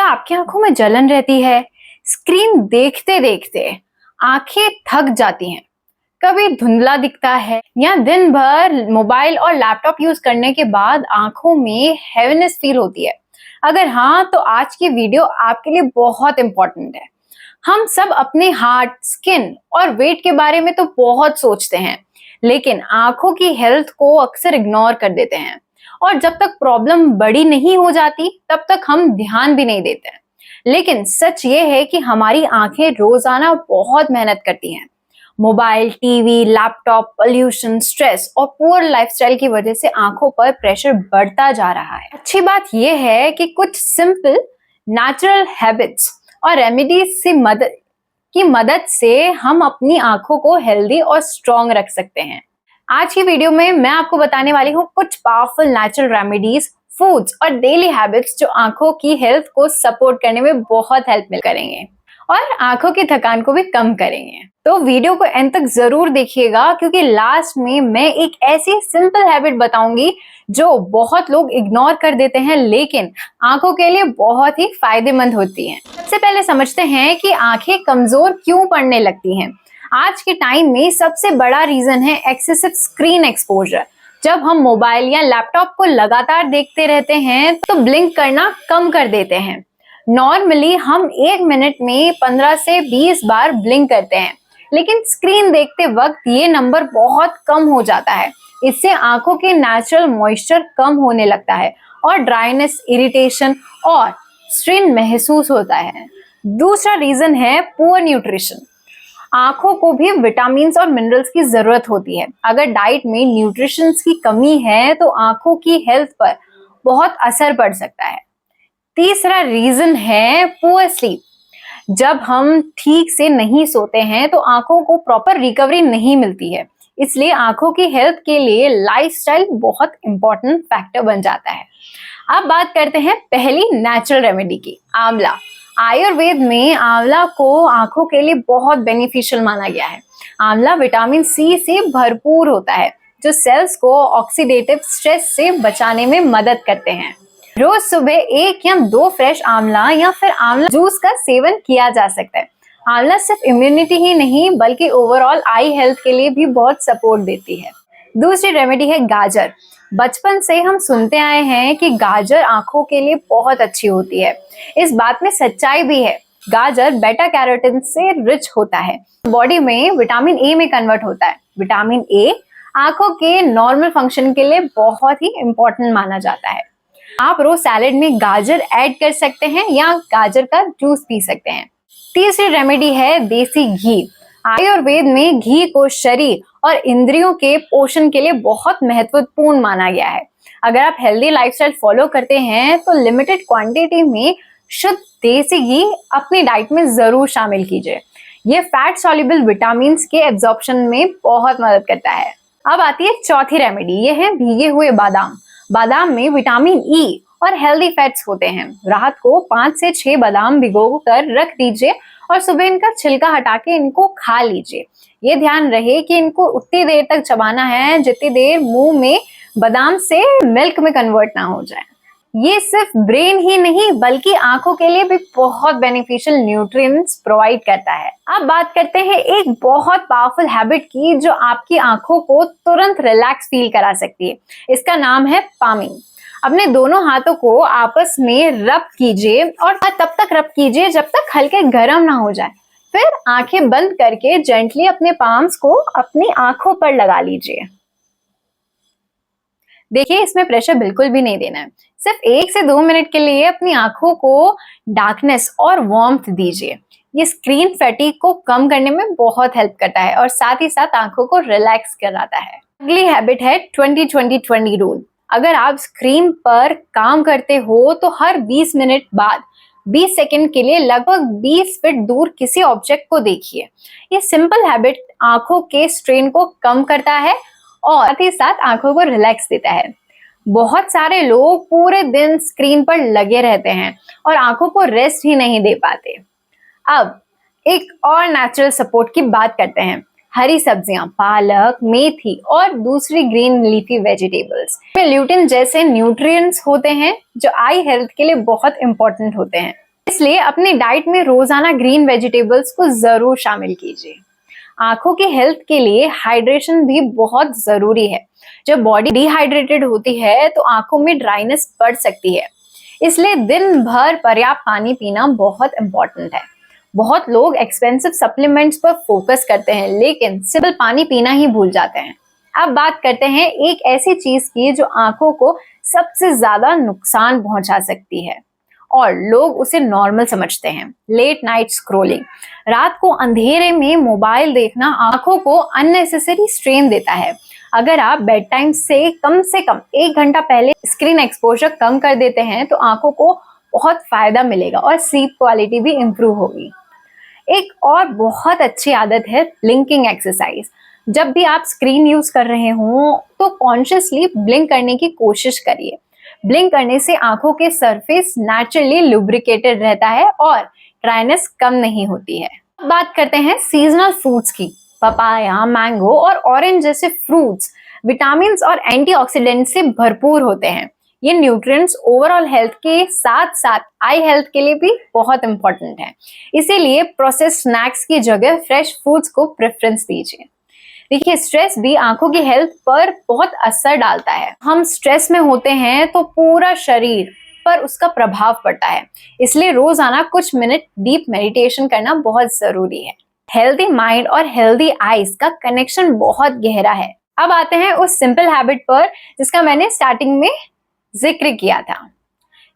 क्या आपकी आंखों में जलन रहती है? स्क्रीन देखते देखते आंखें थक जाती हैं, कभी धुंधला दिखता है या दिन भर मोबाइल और लैपटॉप यूज करने के बाद आंखों में हेवीनेस फील होती है? अगर हाँ, तो आज की वीडियो आपके लिए बहुत इंपॉर्टेंट है। हम सब अपने हार्ट, स्किन और वेट के बारे में तो बहुत सोचते हैं, लेकिन आंखों की हेल्थ को अक्सर इग्नोर कर देते हैं और जब तक प्रॉब्लम बड़ी नहीं हो जाती तब तक हम ध्यान भी नहीं देते हैं। लेकिन सच ये है कि हमारी आंखें रोजाना बहुत मेहनत करती हैं। Mobile, TV, laptop, pollution, stress और पुअर लाइफस्टाइल की वजह से आंखों पर प्रेशर बढ़ता जा रहा है। अच्छी बात यह है कि कुछ सिंपल नेचुरल हैबिट्स और रेमेडीज की मदद से हम अपनी आंखों को हेल्दी और स्ट्रॉन्ग रख सकते हैं। आज की वीडियो में मैं आपको बताने वाली हूँ कुछ पावरफुल नेचुरल रेमेडीज, फूड्स और डेली हैबिट्स जो आंखों की हेल्थ को सपोर्ट करने में बहुत हेल्प करेंगे और आंखों की थकान को भी कम करेंगे। तो वीडियो को एंड तक जरूर देखिएगा, क्योंकि लास्ट में मैं एक ऐसी सिंपल हैबिट बताऊंगी जो बहुत लोग इग्नोर कर देते हैं, लेकिन आंखों के लिए बहुत ही फायदेमंद होती है। सबसे पहले समझते हैं कि आंखें कमजोर क्यों पड़ने लगती हैं। आज के टाइम में सबसे बड़ा रीजन है एक्सेसिव स्क्रीन एक्सपोजर। जब हम मोबाइल या लैपटॉप को लगातार देखते रहते हैं तो ब्लिंक करना कम कर देते हैं। नॉर्मली हम 1 मिनट में 15 से 20 बार ब्लिंक करते हैं, लेकिन स्क्रीन देखते वक्त ये नंबर बहुत कम हो जाता है। इससे आंखों के नेचुरल मॉइस्चर कम होने लगता है और ड्राइनेस, इरिटेशन और स्ट्रेन महसूस होता है। दूसरा रीजन है पुअर न्यूट्रिशन। आंखों को भी विटामिन्स और मिनरल्स की जरूरत होती है। अगर डाइट में न्यूट्रिशंस की कमी है तो आंखों की हेल्थ पर बहुत असर पड़ सकता है। तीसरा रीजन है पुअर स्लीप। जब हम ठीक से नहीं सोते हैं तो आंखों को प्रॉपर रिकवरी नहीं मिलती है, इसलिए आंखों की हेल्थ के लिए लाइफस्टाइल बहुत इंपॉर्टेंट फैक्टर बन जाता है। अब बात करते हैं पहली नेचुरल रेमेडी की, आंवला। आयुर्वेद में आंवला को आंखों के लिए बहुत बेनिफिशियल माना गया है। आंवला विटामिन सी से भरपूर होता है, जो सेल्स को ऑक्सीडेटिव स्ट्रेस से बचाने में मदद करते हैं। रोज सुबह 1 या 2 फ्रेश आंवला या फिर आंवला जूस का सेवन किया जा सकता है। आंवला सिर्फ इम्यूनिटी ही नहीं बल्कि ओवरऑल आई हेल्थ के लिए भी बहुत सपोर्ट देती है। दूसरी रेमेडी है गाजर। बचपन से हम सुनते आए हैं कि गाजर आंखों के लिए बहुत अच्छी होती है। इस बात में सच्चाई भी है। गाजर बेटा कैरोटीन से रिच होता है, बॉडी में विटामिन ए में कन्वर्ट होता है। विटामिन ए आंखों के नॉर्मल फंक्शन के लिए बहुत ही इंपॉर्टेंट माना जाता है। आप रोज सैलेड में गाजर ऐड कर सकते हैं या गाजर का जूस पी सकते हैं। तीसरी रेमेडी है देसी घी। आयुर्वेद में घी को शरीर और इंद्रियों के पोषण के लिए बहुत महत्वपूर्ण माना गया है। अगर आप हेल्दी लाइफस्टाइल फॉलो करते हैं तो लिमिटेड क्वांटिटी में शुद्ध देसी घी अपनी डाइट में जरूर शामिल कीजिए। ये फैट सॉल्युबल विटामिन्स के एब्जॉर्प्शन में बहुत मदद करता है। अब आती है चौथी रेमेडी, ये है भीगे हुए बादाम। बादाम में विटामिन ई और हेल्दी फैट्स होते हैं। रात को 5 से 6 बादाम भिगो कर रख दीजिए और सुबह इनका छिलका हटा के इनको खा लीजिए। ये ध्यान रहे कि इनको उतनी देर तक चबाना है जितनी देर मुंह में बादाम से मिल्क में कन्वर्ट ना हो जाए। ये सिर्फ ब्रेन ही नहीं बल्कि आंखों के लिए भी बहुत बेनिफिशियल न्यूट्रिएंट्स प्रोवाइड करता है। अब बात करते हैं एक बहुत पावरफुल हैबिट की जो आपकी आंखों को तुरंत रिलैक्स फील करा सकती है। इसका नाम है पामिंग। अपने दोनों हाथों को आपस में रब कीजिए और तब तक रब कीजिए जब तक हल्के गर्म ना हो जाए। फिर आंखें बंद करके जेंटली अपने पाम्स को अपनी आंखों पर लगा लीजिए। देखिए, इसमें प्रेशर बिल्कुल भी नहीं देना है। सिर्फ 1 से 2 मिनट के लिए अपनी आंखों को डार्कनेस और वार्मथ दीजिए। ये स्क्रीन फैटिग को कम करने में बहुत हेल्प करता है और साथ ही साथ आंखों को रिलैक्स कराता है। अगली हैबिट है 20-20-20 रूल। अगर आप स्क्रीन पर काम करते हो तो हर 20 मिनट बाद 20 सेकंड के लिए लगभग 20 फीट दूर किसी ऑब्जेक्ट को देखिए। ये सिंपल हैबिट आंखों के स्ट्रेन को कम करता है और साथ ही साथ आंखों को रिलैक्स देता है। बहुत सारे लोग पूरे दिन स्क्रीन पर लगे रहते हैं और आंखों को रेस्ट ही नहीं दे पाते। अब एक और नेचुरल सपोर्ट की बात करते हैं। हरी सब्जियां, पालक, मेथी और दूसरी ग्रीन लीफी वेजिटेबल्स में ल्यूटिन जैसे न्यूट्रिएंट्स होते हैं जो आई हेल्थ के लिए बहुत इंपॉर्टेंट होते हैं। इसलिए अपनी डाइट में रोजाना ग्रीन वेजिटेबल्स को जरूर शामिल कीजिए। आंखों की हेल्थ के लिए हाइड्रेशन भी बहुत जरूरी है। जब बॉडी डिहाइड्रेटेड होती है तो आंखों में ड्राइनेस बढ़ सकती है, इसलिए दिन भर पर्याप्त पानी पीना बहुत इंपॉर्टेंट है। बहुत लोग एक्सपेंसिव सप्लीमेंट्स पर फोकस करते हैं लेकिन सिर्फ पानी पीना ही भूल जाते हैं। अब बात करते हैं एक ऐसी चीज की जो आंखों को सबसे ज्यादा नुकसान पहुंचा सकती है और लोग उसे नॉर्मल समझते हैं, लेट नाइट स्क्रोलिंग। रात को अंधेरे में मोबाइल देखना आंखों को अननेसेसरी स्ट्रेन देता है। अगर आप बेड टाइम से कम 1 घंटा पहले स्क्रीन एक्सपोजर कम कर देते हैं तो आंखों को बहुत फायदा मिलेगा और स्लीप क्वालिटी भी इंप्रूव होगी। एक और बहुत अच्छी आदत है ब्लिंकिंग एक्सरसाइज। जब भी आप स्क्रीन यूज कर रहे हो तो कॉन्शियसली ब्लिंक करने की कोशिश करिए। ब्लिंक करने से आंखों के सरफेस नेचुरली लुब्रिकेटेड रहता है और ड्राइनेस कम नहीं होती है। अब बात करते हैं सीजनल फ्रूट्स की। पपाया, मैंगो और ऑरेंज जैसे फ्रूट्स विटामिन और एंटीऑक्सीडेंट से भरपूर होते हैं। ये न्यूट्रिएंट्स ओवरऑल हेल्थ के साथ साथ आई हेल्थ के लिए भी बहुत इंपॉर्टेंट है। इसीलिए प्रोसेस्ड स्नैक्स की जगह फ्रेश फ्रूट्स को प्रेफरेंस दीजिए। देखिए, स्ट्रेस भी आंखों की हेल्थ पर बहुत असर डालता है। हम स्ट्रेस में होते हैं तो पूरा शरीर पर उसका प्रभाव पड़ता है, इसलिए रोजाना कुछ मिनट डीप मेडिटेशन करना बहुत जरूरी है। हेल्दी माइंड और हेल्दी आईज का कनेक्शन बहुत गहरा है। अब आते हैं उस सिंपल हैबिट पर जिसका मैंने स्टार्टिंग में जिक्र किया था।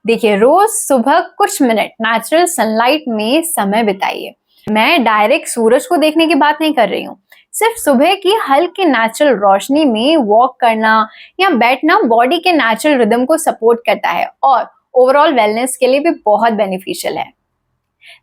देखिए, रोज सुबह कुछ मिनट नेचुरल सनलाइट में समय बिताइए। मैं डायरेक्ट सूरज को देखने की बात नहीं कर रही हूँ। सिर्फ सुबह की हल्की नेचुरल रोशनी में वॉक करना या बैठना बॉडी के नेचुरल रिदम को सपोर्ट करता है और ओवरऑल वेलनेस के लिए भी बहुत बेनिफिशियल है।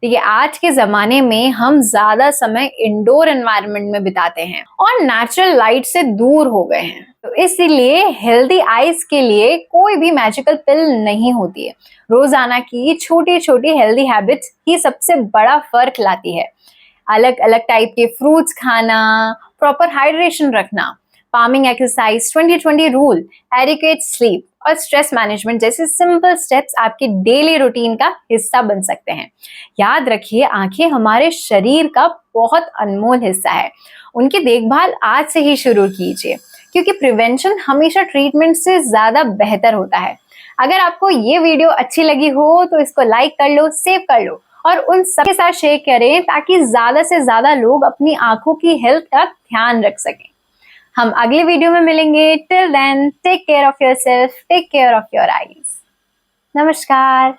देखिए, आज के जमाने में हम ज्यादा समय इंडोर एनवायरनमेंट में बिताते हैं और नेचुरल लाइट से दूर हो गए हैं, तो इसीलिए हेल्दी आईज के लिए कोई भी मैजिकल पिल नहीं होती है। रोजाना की छोटी छोटी हेल्दी हैबिट्स ही सबसे बड़ा फर्क लाती है। अलग अलग टाइप के फ्रूट्स खाना, प्रॉपर हाइड्रेशन रखना, palming exercise, 20-20 rule, adequate sleep और स्ट्रेस मैनेजमेंट जैसे सिंपल स्टेप्स आपकी डेली रूटीन का हिस्सा बन सकते हैं। याद रखिए, आंखें हमारे शरीर का बहुत अनमोल हिस्सा है। उनकी देखभाल आज से ही शुरू कीजिए, क्योंकि प्रिवेंशन हमेशा ट्रीटमेंट से ज्यादा बेहतर होता है। अगर आपको ये वीडियो अच्छी लगी हो तो इसको लाइक कर लो, सेव कर लो और उन सबके साथ शेयर करें ताकि ज्यादा से ज्यादा लोग अपनी आंखों की हेल्थ का ध्यान रख सकें। हम अगले वीडियो में मिलेंगे। Till then, take care of yourself, take care of your eyes. नमस्कार।